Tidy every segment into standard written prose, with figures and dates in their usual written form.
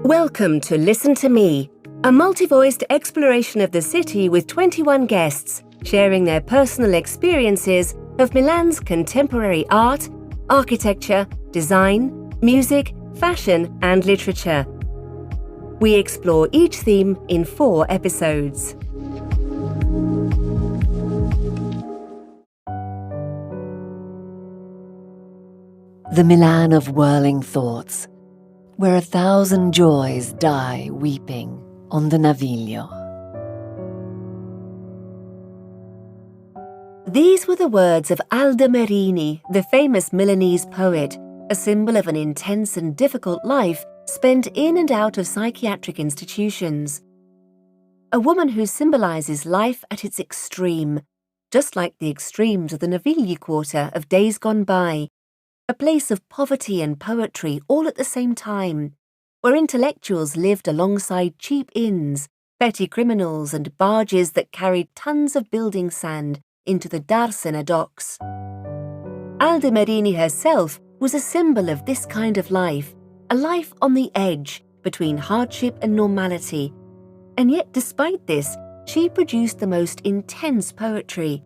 Welcome to Listen to Me, a multi-voiced exploration of the city with 21 guests sharing their personal experiences of Milan's contemporary art, architecture, design, music, fashion and literature. We explore each theme in 4 episodes. The Milan of whirling thoughts, where 1,000 joys die weeping on the Naviglio. These were the words of Alda Merini, the famous Milanese poet, a symbol of an intense and difficult life spent in and out of psychiatric institutions. A woman who symbolizes life at its extreme, just like the extremes of the Navigli quarter of days gone by, a place of poverty and poetry all at the same time, where intellectuals lived alongside cheap inns, petty criminals and barges that carried tons of building sand into the Darsena docks. Alda Merini herself was a symbol of this kind of life, a life on the edge between hardship and normality. And yet despite this, she produced the most intense poetry.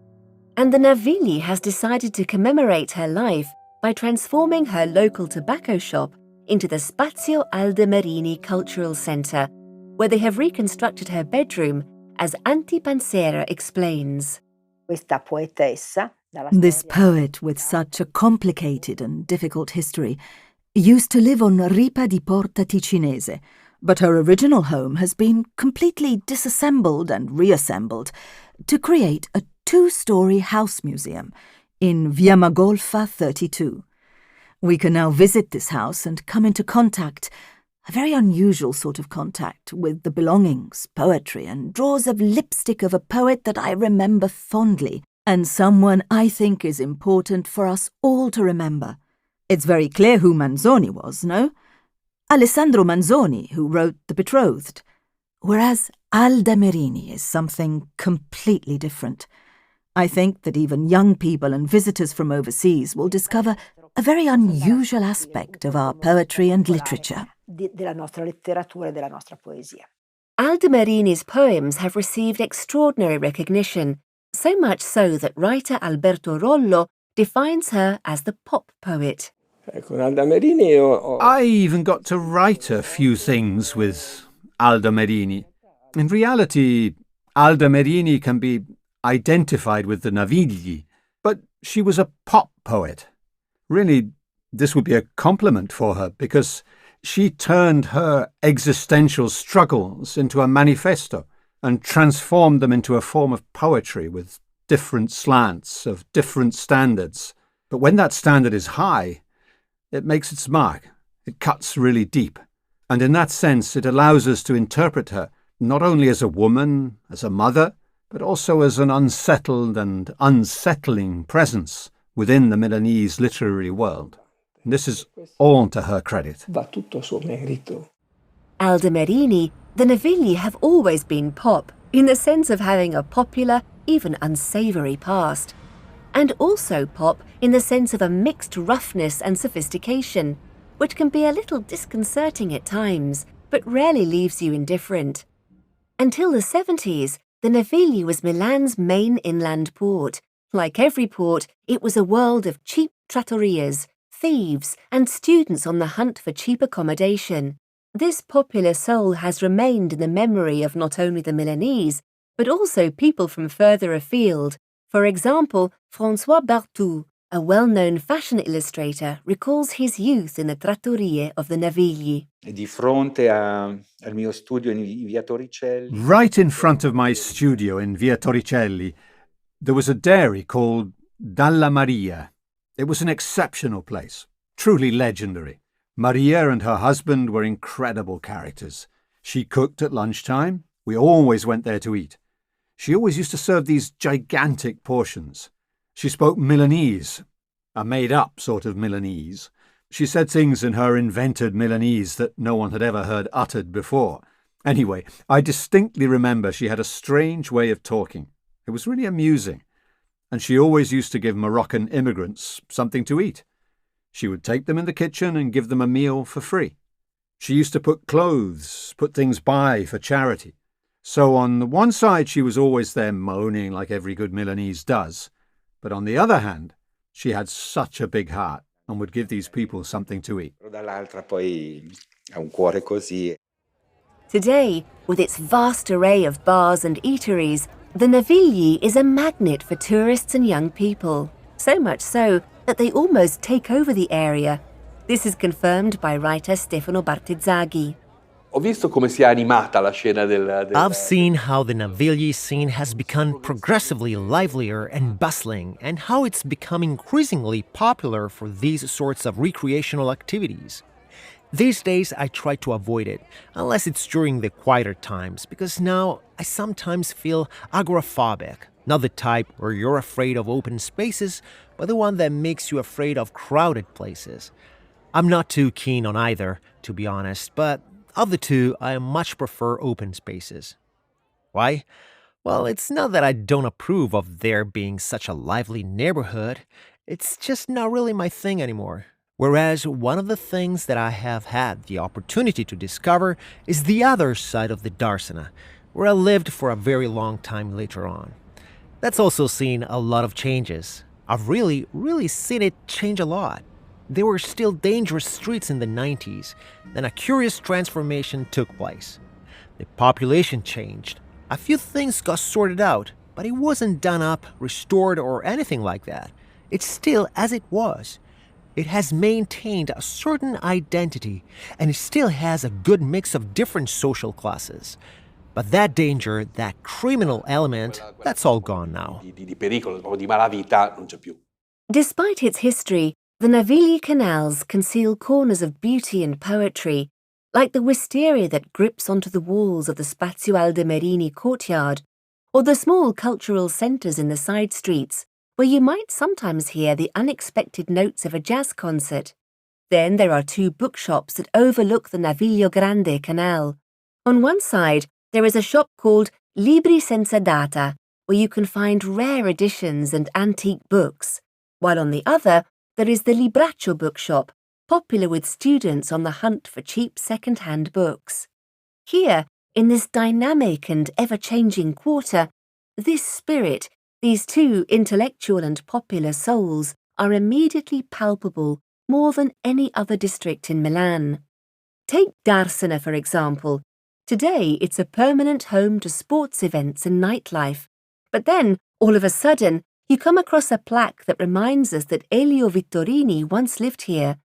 And the Navigli has decided to commemorate her life by transforming her local tobacco shop into the Spazio Alda Merini Cultural Centre, where they have reconstructed her bedroom, as Anty Pansera explains. This poet, with such a complicated and difficult history, used to live on Ripa di Porta Ticinese, but her original home has been completely disassembled and reassembled to create a 2-story house museum in Via Magolfa 32. We can now visit this house and come into contact, a very unusual sort of contact, with the belongings, poetry, and drawers of lipstick of a poet that I remember fondly, and someone I think is important for us all to remember. It's very clear who Manzoni was, no? Alessandro Manzoni, who wrote The Betrothed, whereas Alda Merini is something completely different. I think that even young people and visitors from overseas will discover a very unusual aspect of our poetry and literature. Alda Merini's poems have received extraordinary recognition, so much so that writer Alberto Rollo defines her as the pop poet. I even got to write a few things with Alda Merini. In reality, Alda Merini can be identified with the Navigli, but she was a pop poet. Really, this would be a compliment for her, because she turned her existential struggles into a manifesto and transformed them into a form of poetry with different slants of different standards. But when that standard is high, it makes its mark. It cuts really deep. And in that sense, it allows us to interpret her not only as a woman, as a mother, but also as an unsettled and unsettling presence within the Milanese literary world. And this is all to her credit. Alda Merini, the Navigli have always been pop, in the sense of having a popular, even unsavoury past, and also pop in the sense of a mixed roughness and sophistication, which can be a little disconcerting at times, but rarely leaves you indifferent. Until the 70s, the Navigli was Milan's main inland port. Like every port, it was a world of cheap trattorias, thieves, and students on the hunt for cheap accommodation. This popular soul has remained in the memory of not only the Milanese, but also people from further afield. For example, Francois Berthoud, a well-known fashion illustrator, recalls his youth in the trattorie of the Navigli. Right in front of my studio in Via Torricelli, there was a dairy called Dalla Maria. It was an exceptional place, truly legendary. Maria and her husband were incredible characters. She cooked at lunchtime. We always went there to eat. She always used to serve these gigantic portions. She spoke Milanese, a made-up sort of Milanese. She said things in her invented Milanese that no one had ever heard uttered before. Anyway, I distinctly remember she had a strange way of talking. It was really amusing. And she always used to give Moroccan immigrants something to eat. She would take them in the kitchen and give them a meal for free. She used to put things by for charity. So on the one side, she was always there moaning like every good Milanese does. But on the other hand, she had such a big heart and would give these people something to eat. Dall'altra poi ha un cuore così. Today, with its vast array of bars and eateries, the Navigli is a magnet for tourists and young people. So much so that they almost take over the area. This is confirmed by writer Stefano Bartezzaghi. Ho visto come si è animata la scena del... I've seen how the Navigli scene has become progressively livelier and bustling, and how it's become increasingly popular for these sorts of recreational activities. These days I try to avoid it, unless it's during the quieter times, because now I sometimes feel agoraphobic, not the type where you're afraid of open spaces, but the one that makes you afraid of crowded places. I'm not too keen on either, to be honest, but of the two, I much prefer open spaces. Why? Well, it's not that I don't approve of there being such a lively neighborhood. It's just not really my thing anymore. Whereas one of the things that I have had the opportunity to discover is the other side of the Darsena, where I lived for a very long time later on. That's also seen a lot of changes. I've really seen it change a lot. There were still dangerous streets in the 90s. Then a curious transformation took place. The population changed. A few things got sorted out, but it wasn't done up, restored, or anything like that. It's still as it was. It has maintained a certain identity, and it still has a good mix of different social classes. But that danger, that criminal element, that's all gone now. Di pericolo, proprio di malavita, non c'è più. Despite its history, the Navigli canals conceal corners of beauty and poetry, like the wisteria that grips onto the walls of the Spazio Alda Merini courtyard, or the small cultural centres in the side streets, where you might sometimes hear the unexpected notes of a jazz concert. Then there are two bookshops that overlook the Naviglio Grande canal. On one side, there is a shop called Libri Senza Data, where you can find rare editions and antique books, while on the other, there is the Libraccio bookshop, popular with students on the hunt for cheap second-hand books. Here, in this dynamic and ever-changing quarter, this spirit, these two intellectual and popular souls, are immediately palpable more than any other district in Milan. Take Darsena, for example. Today, it's a permanent home to sports events and nightlife. But then, all of a sudden, you come across a plaque that reminds us that Elio Vittorini once lived here,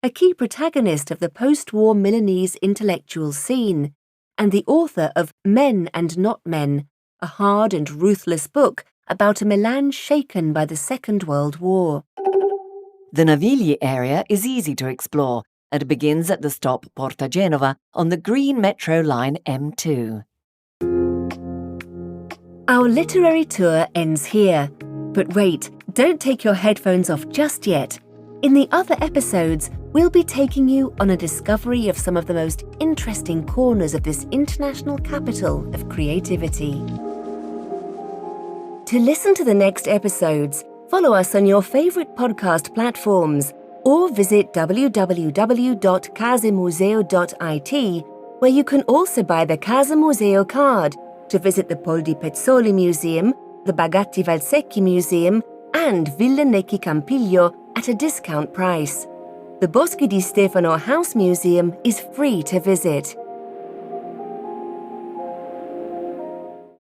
a key protagonist of the post-war Milanese intellectual scene, and the author of Men and Not Men, a hard and ruthless book about a Milan shaken by the Second World War. The Navigli area is easy to explore and begins at the stop Porta Genova on the green metro line M2. Our literary tour ends here. But wait, don't take your headphones off just yet. In the other episodes, we'll be taking you on a discovery of some of the most interesting corners of this international capital of creativity. To listen to the next episodes, follow us on your favourite podcast platforms or visit www.casemuseo.it, where you can also buy the Casa Museo card to visit the Poldi Pezzoli Museum, the Bagatti Valsecchi Museum, and Villa Necchi Campiglio at a discount price. The Boschi di Stefano House Museum is free to visit.